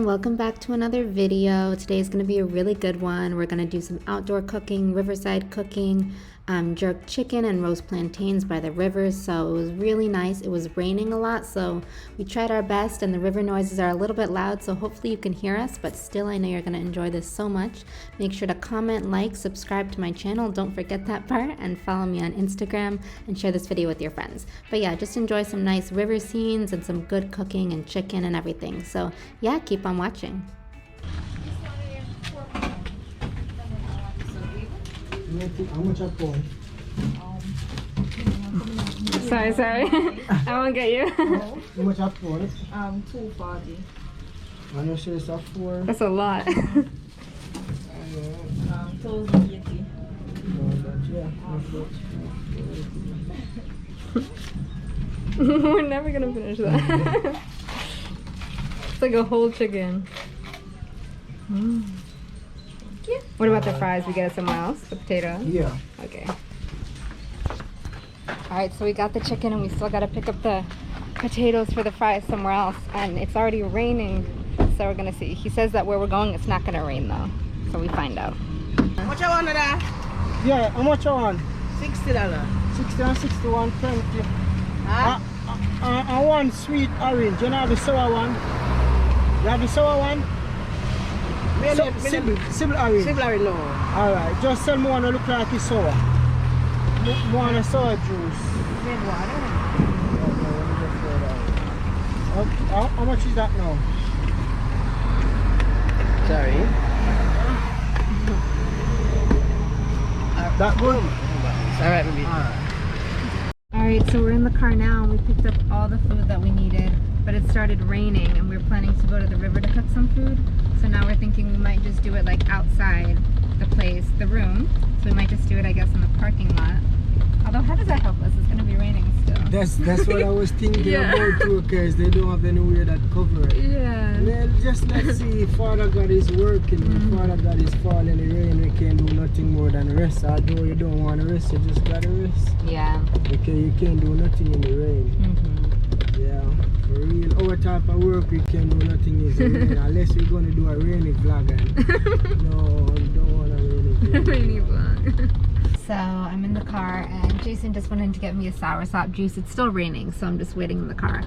welcome back to another video. Today is going to be a really good one. We're going to do some outdoor cooking, Riverside cooking, jerk chicken and roast plantains by the river. So it was really nice. It was raining a lot, so we tried our best, and the river noises are a little bit loud, so hopefully you can hear us, but still I know you're going to enjoy this so much. Make sure to comment, like, subscribe to my channel, don't forget that part, and follow me on Instagram and share this video with your friends. But yeah, just enjoy some nice river scenes and some good cooking and chicken and everything. So yeah, keep on watching. How much I pour? Sorry. I won't get you. How much I pour? 240. And you say it's a 4? That's a lot. 1080. We're never gonna finish that. It's like a whole chicken. What about the fries? We get it somewhere else? The potato? Yeah. Okay. Alright, so we got the chicken and we still gotta pick up the potatoes for the fries somewhere else. And it's already raining, so we're gonna see. He says that where we're going, it's not gonna rain though. So we find out. How much you want of that? Yeah, how much I want? $60. 60 and 61, 20. Huh? I want sweet orange. You know the sour one? You have the sour one? Simple orange. Simple orange, no. Alright, just send me one that look like it's sour. One a sour juice. Red water. How much is that now? Sorry. That good? Alright, baby. Alright, so we're in the car now and we picked up all the food that we needed, but it started raining and we were planning to go to the river to cook some food. So now we're thinking we might just do it like outside the place, the room. So we might just do it, I guess, in the parking lot. Although, how does that help us? It's going to be raining still. That's what I was thinking Yeah. about too, because they don't have anywhere that cover it. Yeah. Well, just let's see if Father God is working. When Father God is falling in the rain, we can do nothing more than rest. Although you don't want to rest, you just gotta rest. Yeah. Okay, you can't do nothing in the rain. Yeah, for real. Our type of work, we can do nothing in the rain unless we're gonna do a rainy vlog. And no, I don't want a rainy vlog. Rainy vlog. So I'm in the car and Jason just went in to get me a soursop juice. It's still raining, so I'm just waiting in the car.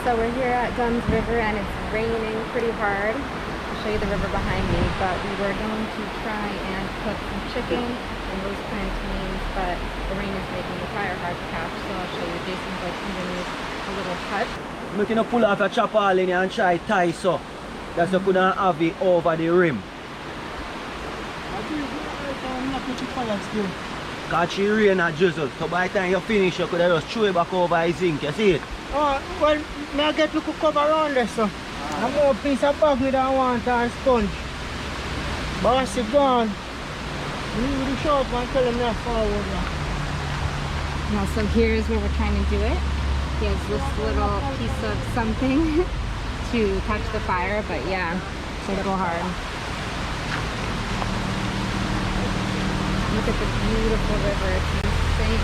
So we're here at Dunns River and it's raining pretty hard. I'll show you the river behind me, but we were going to try and cook some chicken and roast plantains, but the rain is making the fire hard to catch, so I'll show you. Jason's like underneath a little hut. I'm going to pull out a chopper in and try tie so that you couldn't have it over the rim. Catch the rain and drizzle, so by the time you finish you could have just throw it back over the zinc, you see it? Oh, well, may I get to cover around this, so I'm going to piece of bag with I want and sponge. Boss is gone. Leave the short one, tell him that forward. Now, so here's where we're trying to do it. He has this little piece of something to catch the fire, but yeah, it's a little hard. Look at the beautiful river, it's insane.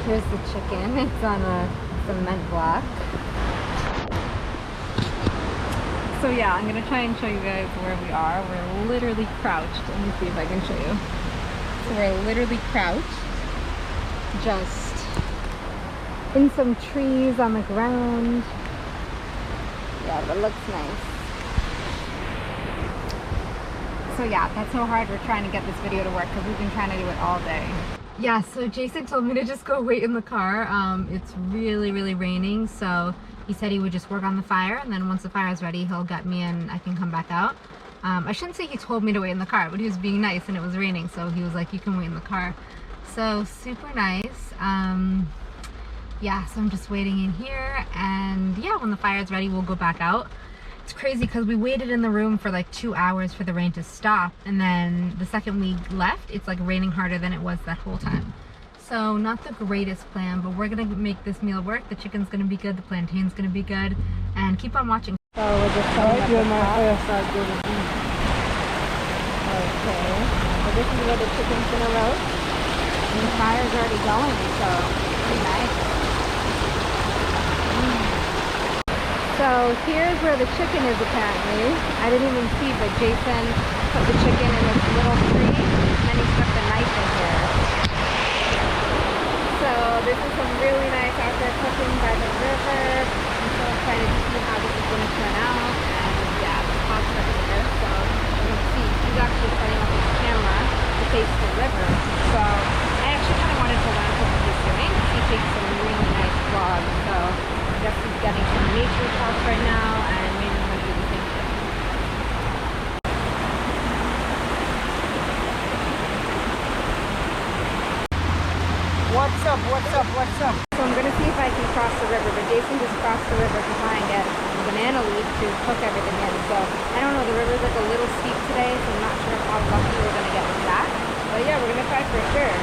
Here's the chicken, it's on a cement block. So yeah, I'm gonna try and show you guys where we are. We're literally crouched. Let me see if I can show you. So we're literally crouched, just in some trees on the ground. Yeah, that looks nice. So yeah, that's how hard we're trying to get this video to work because we've been trying to do it all day. Yeah, so Jason told me to just go wait in the car. It's really raining, so he said he would just work on the fire, and then once the fire is ready, he'll get me and I can come back out. I shouldn't say he told me to wait in the car, but he was being nice and it was raining, so he was like, you can wait in the car. So super nice. Yeah, so I'm just waiting in here, and yeah, when the fire is ready, we'll go back out. It's crazy because we waited in the room for like 2 hours for the rain to stop, and then the second we left, it's like raining harder than it was that whole time. So not the greatest plan, but we're gonna make this meal work. The chicken's gonna be good, the plantain's gonna be good, and keep on watching. So we're just setting up the pot. Okay. this is where the chicken's gonna roast. And the fire's already going, so pretty nice. So here's where the chicken is apparently. I didn't even see, but Jason put the chicken in this little tree, and then he stuck the knife in here. So this is some really nice outdoor cooking by the river. I'm so excited to see how this is going to turn out. And yeah, the pot's right here, so you can see he's actually setting up his camera to face the river. So I actually kind of wanted to learn what he's doing. He takes some really nice vlogs, so I guess he's getting some nature shots right now, and maybe I'm going to do the same thing. What's up? What's up? What's up? So I'm going to see if I can cross the river, but Jason just crossed the river to try and get a banana leaf to cook everything in. So I don't know, the river's like a little steep today, so I'm not sure how lucky we're going to get with that. But yeah, we're going to try for sure.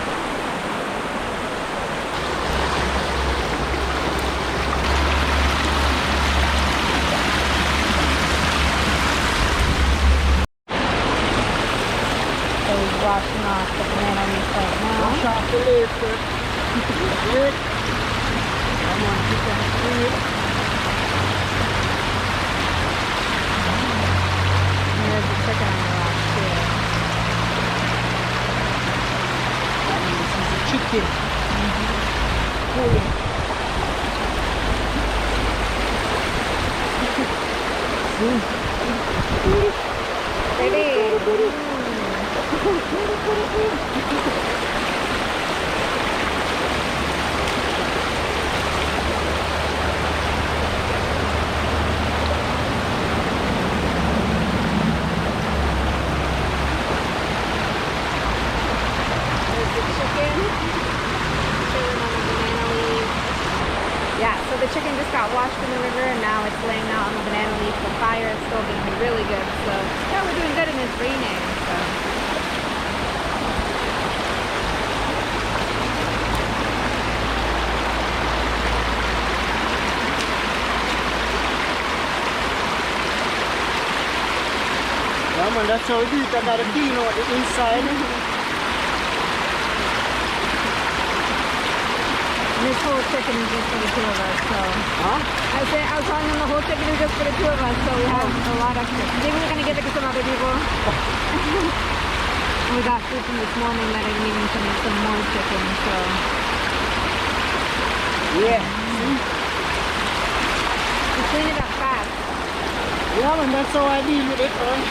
So he's washing off the banana leaf right now. Wash off the leaf, sir. Wait. Come on, keep on free. There's the chicken on the rock too. This is a chicken. Pretty. Yeah, so the chicken just got washed in the river and now it's laying out on the banana leaf. The fire is still being really good, so yeah, we're doing good and it's raining, so. Yeah, man, that's how we do it. I gotta clean out the inside. This whole chicken is just for the two of us, so. Huh? I was telling them the whole chicken is just for the two of us, so we have a lot extra. Maybe we're gonna give it to some other people. And we got food from this morning that I didn't even finish some more chicken, so. Yeah. We clean it up fast. Yeah, man, that's how I deal with it, man.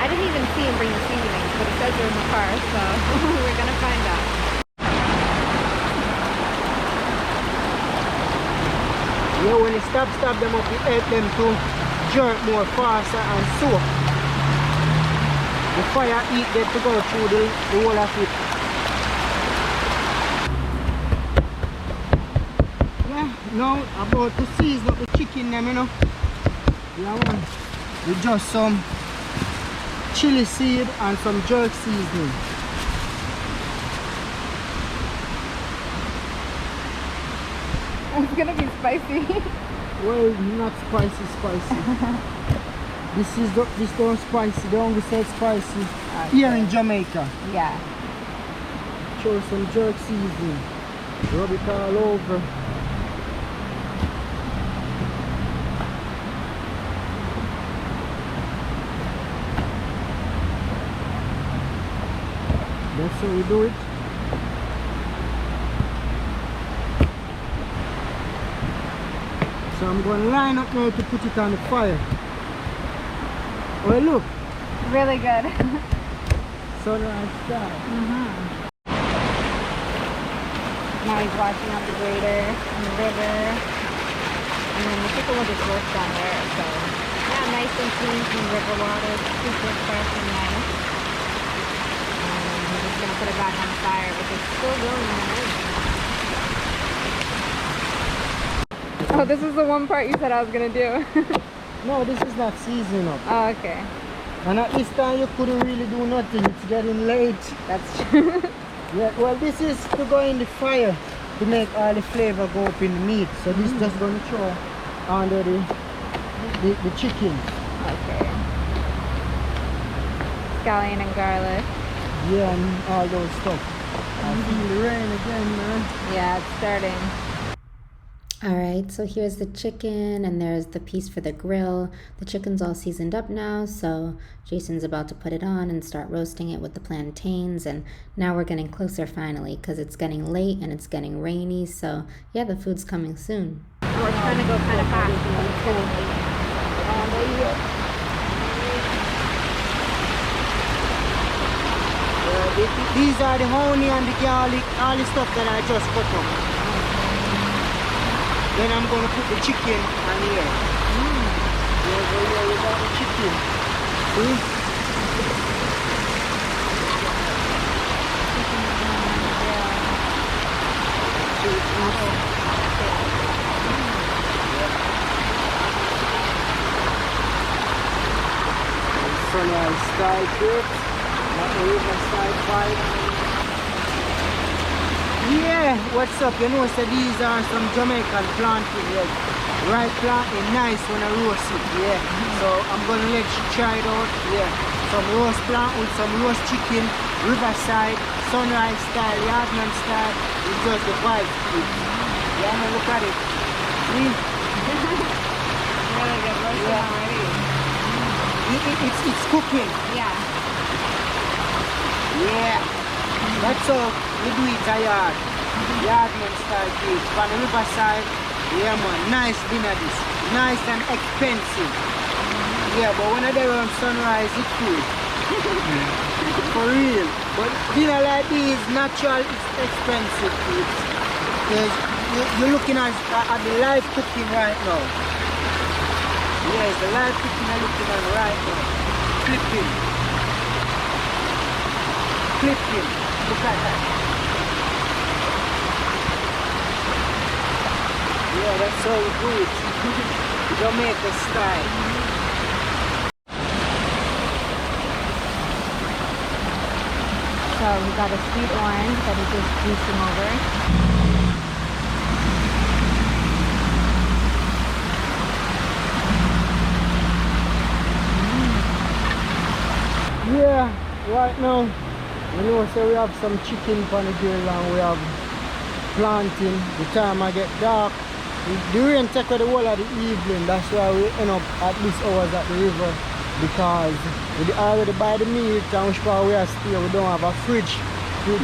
I didn't even see him bring the seasonings, but it says they're in the car, so we're gonna find out. Yeah, when you stab them up, you help them to jerk more faster and soak. The fire heat get to go through the whole of it. Yeah, now about to season up the chicken them, you know. Yeah, man. With just some chili seed and some jerk seasoning. It's gonna be spicy. Well, not spicy. This don't spicy. They only say spicy here in Jamaica. Yeah. Throw some jerk seasoning. Rub it all over. That's how we do it. So I'm going to line up now to put it on the fire. Well, look. Really good. Sunrise sky. Now he's washing out the grater in the river. And then the chicken will just roast down there. So yeah, nice and clean from river water. Super fresh and nice. And we're just gonna put it back on the fire, which is still going on. Oh, this is the one part you said I was gonna do. No, this is not seasoning up. Oh, okay. And at this time you couldn't really do nothing. It's getting late. That's true. Yeah, well, this is to go in the fire to make all the flavor go up in the meat. So this is just going to throw under the chicken. Okay. scallion and garlic. Yeah, and all those stuff. I feel the rain again, man. Yeah, it's starting. Alright, so here's the chicken and there's the piece for the grill. The chicken's all seasoned up now, so Jason's about to put it on and start roasting it with the plantains. And now we're getting closer finally because it's getting late and it's getting rainy. So yeah, the food's coming soon. We're trying to go kind of fast. It's getting late. These are the honey and the garlic, all the stuff that I just cut up. Then I'm gonna put the chicken on here. Yeah, we got the chicken. See? Sunrise style cake, not the Riverside vibe. Yeah, what's up? You know, so these are some Jamaican plantains, like ripe plantain, nice when I roast it, yeah. So I'm gonna let you try it out, yeah. Some roast plant with some roast chicken, Riverside, Sunrise style, Yardman style, it's just the vibe. Yeah, man, look at it. See? Really good roasting already. It's cooking. Yeah. Yeah. That's how we do it at yard. Yardman style cake. On the Riverside, yeah man, nice dinner this. Nice and expensive. Yeah, but when I do on Sunrise, it's cool. For real. But dinner like this, natural, it's expensive. Because you're looking at the live cooking right now. Yes, the live cooking I'm looking at right now. Flipping. Flipping. Look at that. Yeah, that's how we do it. Jamaica style. So we got a sweet orange that is just juicing over. Yeah, right now, you know, so we have some chicken on the grill and we have planting. The time I get dark, the rain take away the whole of the evening. That's why we end up at these hours at the river, because we already buy the meat and which part we are still, we don't have a fridge to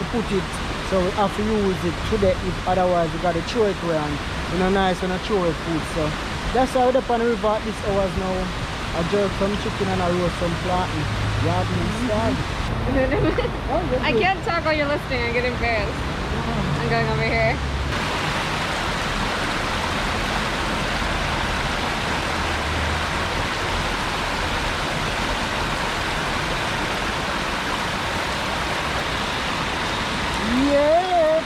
put it, so we have to use it today. If otherwise we got to throw it away, and you know, nice when I throw away food. So that's why we're up on the river at these hours now. I jerk some chicken and I roast some plantain. I can't talk while you're listening. I get embarrassed. I'm going over here. Yeah!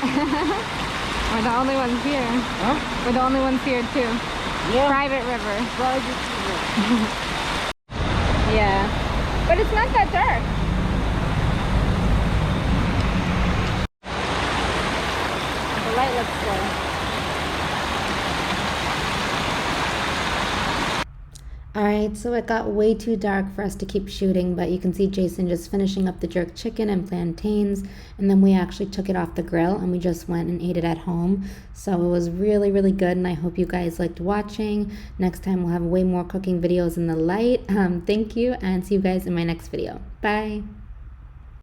We're the only ones here. Huh? We're the only ones here too. Yeah. Private river. Private river. Yeah. But it's not that dark. The light looks good. Alright, so it got way too dark for us to keep shooting, but you can see Jason just finishing up the jerk chicken and plantains, and then we actually took it off the grill and we just went and ate it at home. So it was really, really good, and I hope you guys liked watching. Next time we'll have way more cooking videos in the light. Thank you, and see you guys in my next video. Bye!